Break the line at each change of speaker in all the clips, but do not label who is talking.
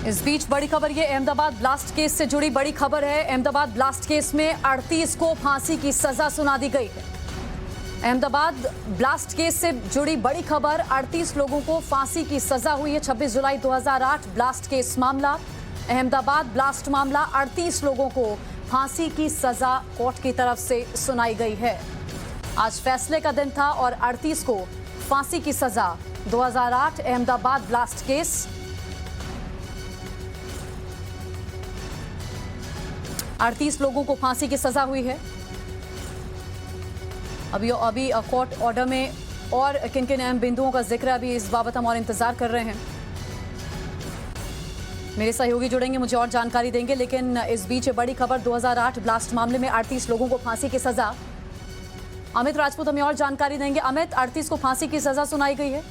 इस बीच बड़ी खबर ये अहमदाबाद ब्लास्ट केस से जुड़ी बड़ी खबर है। अहमदाबाद ब्लास्ट केस में 38 को फांसी की सजा सुना दी गई है। अहमदाबाद ब्लास्ट केस से जुड़ी बड़ी खबर, 38 लोगों को फांसी की सजा हुई है। 26 जुलाई 2008 ब्लास्ट केस मामला, अहमदाबाद ब्लास्ट मामला, 38 लोगों को फांसी की सजा कोर्ट की तरफ से सुनाई गई है। आज फैसले का दिन था और 38 को फांसी की सजा। 2008 अहमदाबाद ब्लास्ट केस, 38 लोगों को फांसी की सजा हुई है। अभी कोर्ट ऑर्डर में और किन किन अहम बिंदुओं का जिक्र है, अभी इस बाबत हम और इंतजार कर रहे हैं। मेरे सहयोगी जुड़ेंगे, मुझे और जानकारी देंगे, लेकिन इस बीच बड़ी खबर 2008 ब्लास्ट मामले में 38 लोगों को फांसी की सजा। अमित राजपूत हमें और जानकारी देंगे। अमित, 38 को फांसी की सजा सुनाई गई है।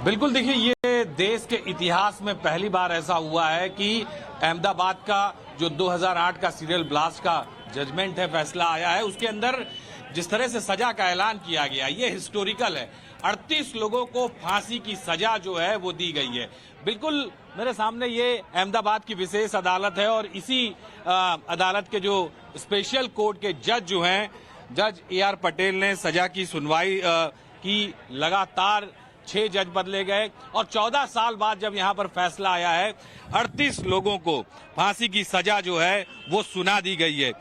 बिल्कुल, देखिए, ये देश के इतिहास में पहली बार ऐसा हुआ है कि अहमदाबाद का जो 2008 का सीरियल ब्लास्ट का जजमेंट है, फैसला आया है, उसके अंदर जिस तरह से सजा का ऐलान किया गया, ये हिस्टोरिकल है। 38 लोगों को फांसी की सजा जो है वो दी गई है। बिल्कुल मेरे सामने ये अहमदाबाद की विशेष अदालत है और इसी अदालत के जो स्पेशल कोर्ट के जज जो हैं, जज AR पटेल ने सजा की सुनवाई की। लगातार 6 जज बदले गए और 14 साल बाद जब यहां पर फैसला आया है, 38 लोगों को फांसी की सजा जो है वो सुना दी गई है।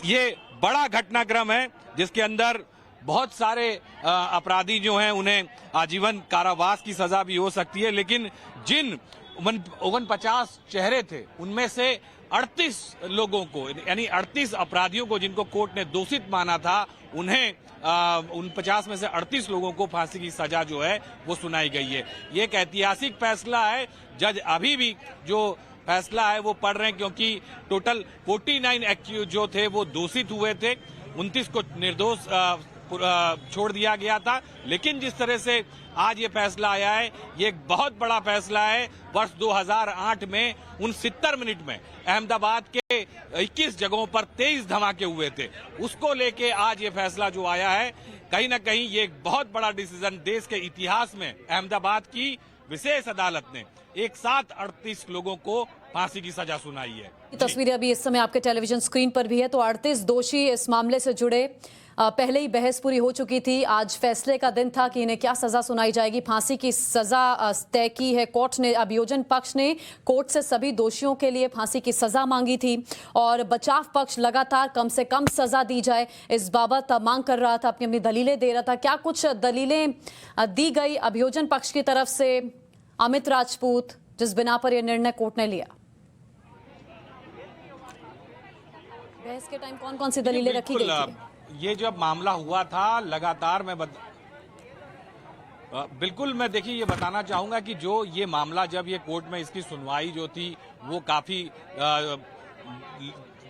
ये बड़ा घटनाक्रम है जिसके अंदर बहुत सारे अपराधी जो हैं उन्हें आजीवन कारावास की सजा भी हो सकती है, लेकिन जिन 49 चेहरे थे उनमें से 38 लोगों को, यानी 38 अपराधियों को जिनको कोर्ट ने दोषित माना था, उन्हें 49 में से 38 लोगों को फांसी की सजा जो है वो सुनाई गई है। ये एक ऐतिहासिक फैसला है। जज अभी भी जो फैसला है वो पढ़ रहे हैं, क्योंकि टोटल 49 एक्यूज जो थे वो दोषित हुए थे, 29 को निर्दोष छोड़ दिया गया था। लेकिन जिस तरह से आज ये फैसला आया है, ये एक बहुत बड़ा फैसला है। वर्ष 2008 में उन 70 मिनट में अहमदाबाद के 21 जगहों पर 23 धमाके हुए थे, उसको लेके आज ये फैसला जो आया है, कहीं ना कहीं ये एक बहुत बड़ा डिसीजन देश के इतिहास में अहमदाबाद की विशेष अदालत ने एक साथ 38 लोगों को फांसी की सजा सुनाई है।
तस्वीरें अभी इस समय आपके टेलीविजन स्क्रीन पर भी है। तो 38 दोषी इस मामले से जुड़े, पहले ही बहस पूरी हो चुकी थी। आज फैसले का दिन था कि इन्हें क्या सजा सुनाई जाएगी। फांसी की सजा तय की है कोर्ट ने। अभियोजन पक्ष ने कोर्ट से सभी दोषियों के लिए फांसी की सजा मांगी थी और बचाव पक्ष लगातार कम से कम सजा दी जाए इस बाबत मांग कर रहा था, अपनी दलीलें दे रहा था। क्या कुछ दलीलें दी गई अभियोजन पक्ष की तरफ से, अमित राजपूत, जिस बिना पर यह निर्णय कोर्ट ने लिया? बहस के टाइम कौन कौन सी दलीलें रखी गई थी?
ये जब मामला हुआ था, लगातार बिल्कुल मैं देखिए ये बताना चाहूंगा कि जो ये मामला जब ये कोर्ट में इसकी सुनवाई जो थी वो काफी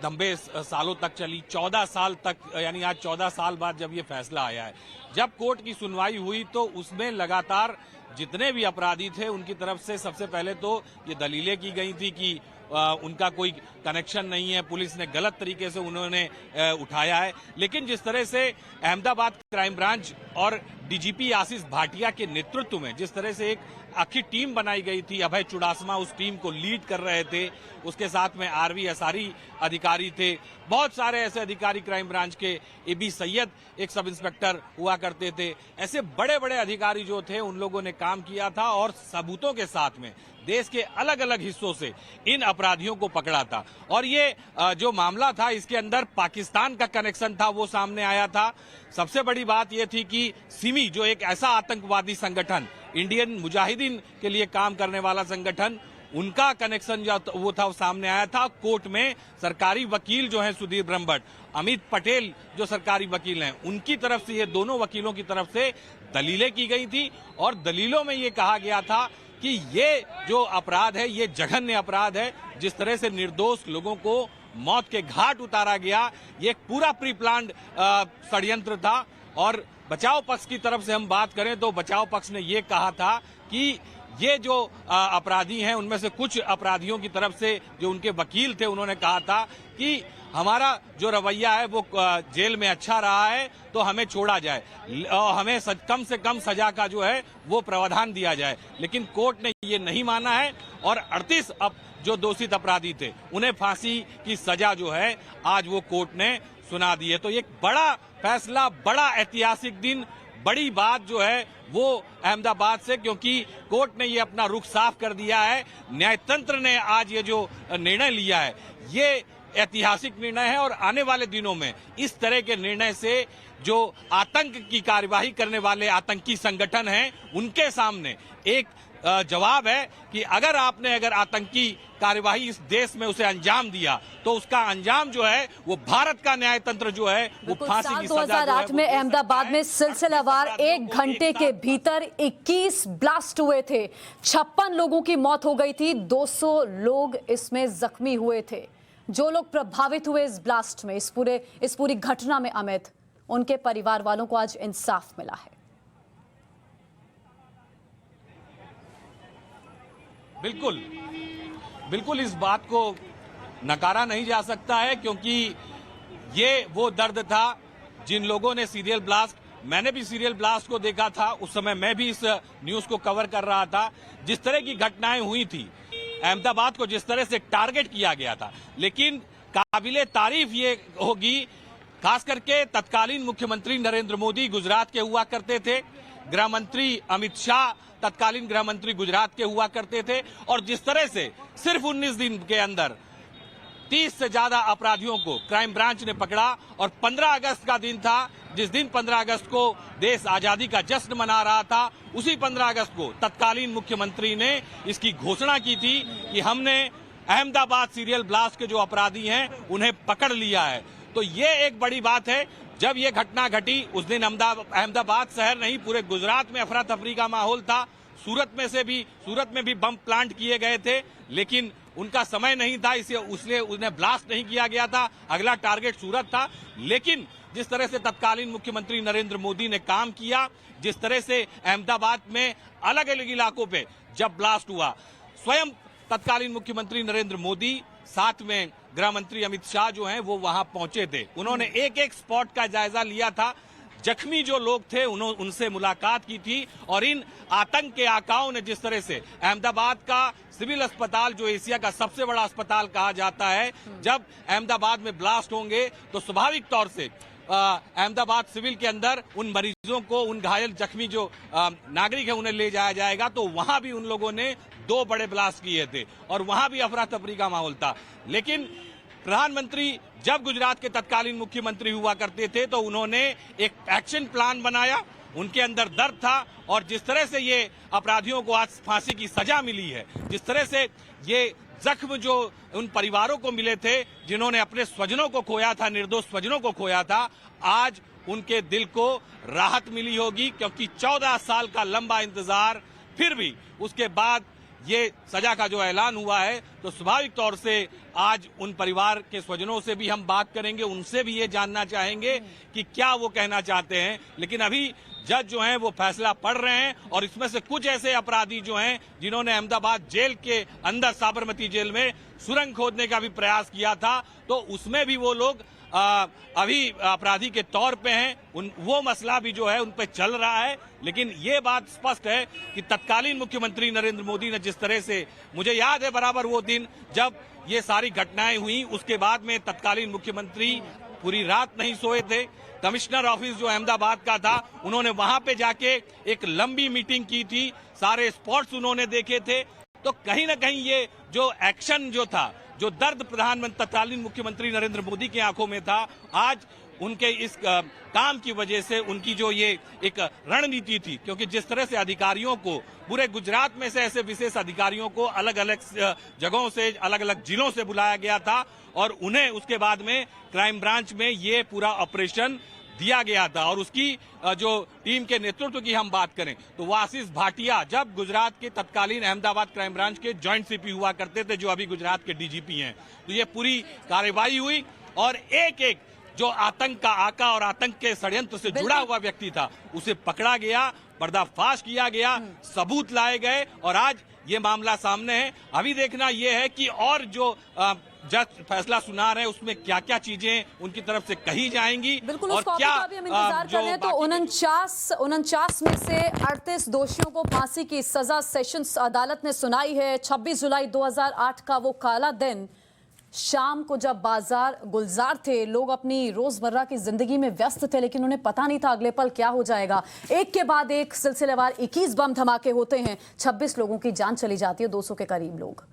लंबे सालों तक चली, 14 साल तक, यानी आज 14 साल बाद जब ये फैसला आया है। जब कोर्ट की सुनवाई हुई तो उसमें लगातार जितने भी अपराधी थे उनकी तरफ से सबसे पहले तो ये दलीलें की गई थी कि उनका कोई कनेक्शन नहीं है, पुलिस ने गलत तरीके से उन्होंने उठाया है। लेकिन जिस तरह से अहमदाबाद क्राइम ब्रांच और DGP आशीष भाटिया के नेतृत्व में जिस तरह से एक आखिर टीम बनाई गई थी, अभय चुड़ासमा उस टीम को लीड कर रहे थे, उसके साथ में RV असारी अधिकारी थे, बहुत सारे ऐसे अधिकारी क्राइम ब्रांच के, AB सैयद एक सब इंस्पेक्टर हुआ करते थे, ऐसे बड़े बड़े अधिकारी जो थे उन लोगों ने काम किया था और सबूतों के साथ में देश के अलग अलग हिस्सों से इन अपराधियों को पकड़ा था। और ये जो मामला था इसके अंदर पाकिस्तान का कनेक्शन था वो सामने आया था। सबसे बड़ी बात ये थी कि सिमी जो एक ऐसा आतंकवादी संगठन, इंडियन मुजाहिदीन के लिए काम करने वाला संगठन, उनका कनेक्शन जो वो था वो सामने आया था। कोर्ट में सरकारी वकील जो हैं सुधीर ब्रह्मभट्ट, अमित पटेल जो सरकारी वकील हैं, उनकी तरफ से, ये दोनों वकीलों की तरफ से दलीलें की गई थी और दलीलों में ये कहा गया था कि ये जो अपराध है ये जघन्य अपराध है। जिस तरह से निर्दोष लोगों को मौत के घाट उतारा गया, ये एक पूरा प्री प्लान्ड षड्यंत्र था। और बचाव पक्ष की तरफ से हम बात करें तो बचाव पक्ष ने ये कहा था कि ये जो अपराधी हैं उनमें से कुछ अपराधियों की तरफ से जो उनके वकील थे उन्होंने कहा था कि हमारा जो रवैया है वो जेल में अच्छा रहा है तो हमें छोड़ा जाए और हमें कम से कम सजा का जो है वो प्रावधान दिया जाए। लेकिन कोर्ट ने ये नहीं माना है और 38 जो दोषित अपराधी थे उन्हें फांसी की सजा जो है आज वो कोर्ट ने सुना दी है। तो एक बड़ा फैसला, बड़ा ऐतिहासिक दिन, बड़ी बात जो है वो अहमदाबाद से, क्योंकि कोर्ट ने ये अपना रुख साफ कर दिया है। न्यायतंत्र ने आज ये जो निर्णय लिया है ये ऐतिहासिक निर्णय है और आने वाले दिनों में इस तरह के निर्णय से जो आतंक की कार्यवाही करने वाले आतंकी संगठन हैं उनके सामने एक जवाब है कि अगर आतंकी कार्यवाही इस देश में उसे अंजाम दिया तो उसका अंजाम जो है वो भारत का न्यायतंत्र जो है वो फांसी की सजा
2008 में अहमदाबाद में सिलसिलेवार 1 घंटे के भीतर 21 ब्लास्ट हुए थे। 56 लोगों की मौत हो गई थी, 200 लोग इसमें जख्मी हुए थे। जो लोग प्रभावित हुए इस ब्लास्ट में, इस पूरी घटना में अमित, उनके परिवार वालों को आज इंसाफ मिला है।
बिल्कुल इस बात को नकारा नहीं जा सकता है, क्योंकि ये वो दर्द था जिन लोगों ने सीरियल ब्लास्ट, मैंने भी सीरियल ब्लास्ट को देखा था, उस समय मैं भी इस न्यूज को कवर कर रहा था। जिस तरह की घटनाएं हुई थी, अहमदाबाद को जिस तरह से टारगेट किया गया था, लेकिन काबिले तारीफ ये होगी, खास करके तत्कालीन मुख्यमंत्री नरेंद्र मोदी गुजरात के हुआ करते थे, गृह मंत्री अमित शाह तत्कालीन गृह मंत्री गुजरात के हुआ करते थे, और जिस तरह से सिर्फ 19 दिन के अंदर 30 से ज्यादा अपराधियों को क्राइम ब्रांच ने पकड़ा। और 15 अगस्त का दिन था, जिस दिन 15 अगस्त को देश आजादी का जश्न मना रहा था, उसी 15 अगस्त को तत्कालीन मुख्यमंत्री ने इसकी घोषणा की थी कि हमने अहमदाबाद सीरियल ब्लास्ट के जो अपराधी हैं उन्हें पकड़ लिया है। तो ये एक बड़ी बात है। जब ये घटना घटी उस दिन अहमदाबाद शहर नहीं, पूरे गुजरात में अफरा तफरी का माहौल था। सूरत में भी बम प्लांट किए गए थे, लेकिन उनका समय नहीं था, इसलिए उन्हें ब्लास्ट नहीं किया गया था। अगला टारगेट सूरत था। लेकिन जिस तरह से तत्कालीन मुख्यमंत्री नरेंद्र मोदी ने काम किया, जिस तरह से अहमदाबाद में अलग अलग इलाकों पे जब ब्लास्ट हुआ, स्वयं तत्कालीन मुख्यमंत्री नरेंद्र मोदी, साथ में गृह मंत्री अमित शाह जो हैं वो वहां पहुंचे थे। उन्होंने एक एक स्पॉट का जायजा लिया था, जख्मी जो लोग थे उनसे मुलाकात की थी, और इन आतंक के आकाओं ने जिस तरह से अहमदाबाद का सिविल अस्पताल, जो एशिया का सबसे बड़ा अस्पताल कहा जाता है, जब अहमदाबाद में ब्लास्ट होंगे तो स्वाभाविक तौर से अहमदाबाद सिविल के अंदर उन मरीजों को, उन घायल जख्मी जो नागरिक है उन्हें ले जाया जाएगा। तो वहां भी उन लोगों ने 2 बड़े ब्लास्ट किए थे और वहां भी अफरा तफरी का माहौल था। लेकिन प्रधानमंत्री जब गुजरात के तत्कालीन मुख्यमंत्री हुआ करते थे तो उन्होंने एक एक्शन प्लान बनाया, उनके अंदर दर्द था, और जिस तरह से ये अपराधियों को आज फांसी की सजा मिली है, जिस तरह से ये जख्म जो उन परिवारों को मिले थे जिन्होंने अपने स्वजनों को खोया था, निर्दोष स्वजनों को खोया था, आज उनके दिल को राहत मिली होगी, क्योंकि 14 साल का लंबा इंतजार, फिर भी उसके बाद ये सजा का जो ऐलान हुआ है, तो स्वाभाविक तौर से आज उन परिवार के स्वजनों से भी हम बात करेंगे, उनसे भी ये जानना चाहेंगे कि क्या वो कहना चाहते हैं। लेकिन अभी जज जो हैं वो फैसला पढ़ रहे हैं, और इसमें से कुछ ऐसे अपराधी जो हैं जिन्होंने अहमदाबाद जेल के अंदर, साबरमती जेल में सुरंग खोदने का भी प्रयास किया था, तो उसमें भी वो लोग अभी अपराधी के तौर पे हैं। वो मसला भी जो है उन पे चल रहा है। लेकिन ये बात स्पष्ट है कि तत्कालीन मुख्यमंत्री नरेंद्र मोदी ने जिस तरह से, मुझे याद है बराबर वो दिन जब ये सारी घटनाएं हुई, उसके बाद में तत्कालीन मुख्यमंत्री पूरी रात नहीं सोए थे। कमिश्नर ऑफिस जो अहमदाबाद का था, उन्होंने वहां पे जाके एक लंबी मीटिंग की थी, सारे स्पॉट्स उन्होंने देखे थे। तो कहीं ना कहीं ये जो एक्शन जो था, जो दर्द प्रधानमंत्री तत्कालीन मुख्यमंत्री नरेंद्र मोदी की आंखों में था, आज उनके इस काम की वजह से उनकी जो ये एक रणनीति थी, क्योंकि जिस तरह से अधिकारियों को, पूरे गुजरात में से ऐसे विशेष अधिकारियों को अलग अलग जगहों से, अलग अलग जिलों से बुलाया गया था, और उन्हें उसके बाद में क्राइम ब्रांच में ये पूरा ऑपरेशन दिया गया था। और उसकी जो टीम के नेतृत्व की हम बात करें तो वो आशीष भाटिया, जब गुजरात के तत्कालीन अहमदाबाद क्राइम ब्रांच के जॉइंट सीपी हुआ करते थे, जो अभी गुजरात के डीजीपी हैं, तो ये पूरी कार्रवाई हुई और एक एक जो आतंक का आका और आतंक के षड्यंत्र से जुड़ा हुआ व्यक्ति था उसे पकड़ा गया, पर्दाफाश किया गया, सबूत लाए गए, और आज ये मामला सामने है। अभी देखना यह है कि और जो जज फैसला सुना रहे हैं उसमें क्या क्या चीजें उनकी तरफ से कही जाएंगी
बिल्कुल,
और
उस कॉपी
क्या
का भी हम इंतजार कर रहे हैं। तो 49 में से 38 दोषियों को फांसी की सजा सेशंस अदालत ने सुनाई है। 26 जुलाई 2008 का वो काला दिन, शाम को जब बाजार गुलजार थे, लोग अपनी रोजमर्रा की जिंदगी में व्यस्त थे, लेकिन उन्हें पता नहीं था अगले पल क्या हो जाएगा। एक के बाद एक सिलसिलेवार 21 बम धमाके होते हैं, 26 लोगों की जान चली जाती है, 200 के करीब लोग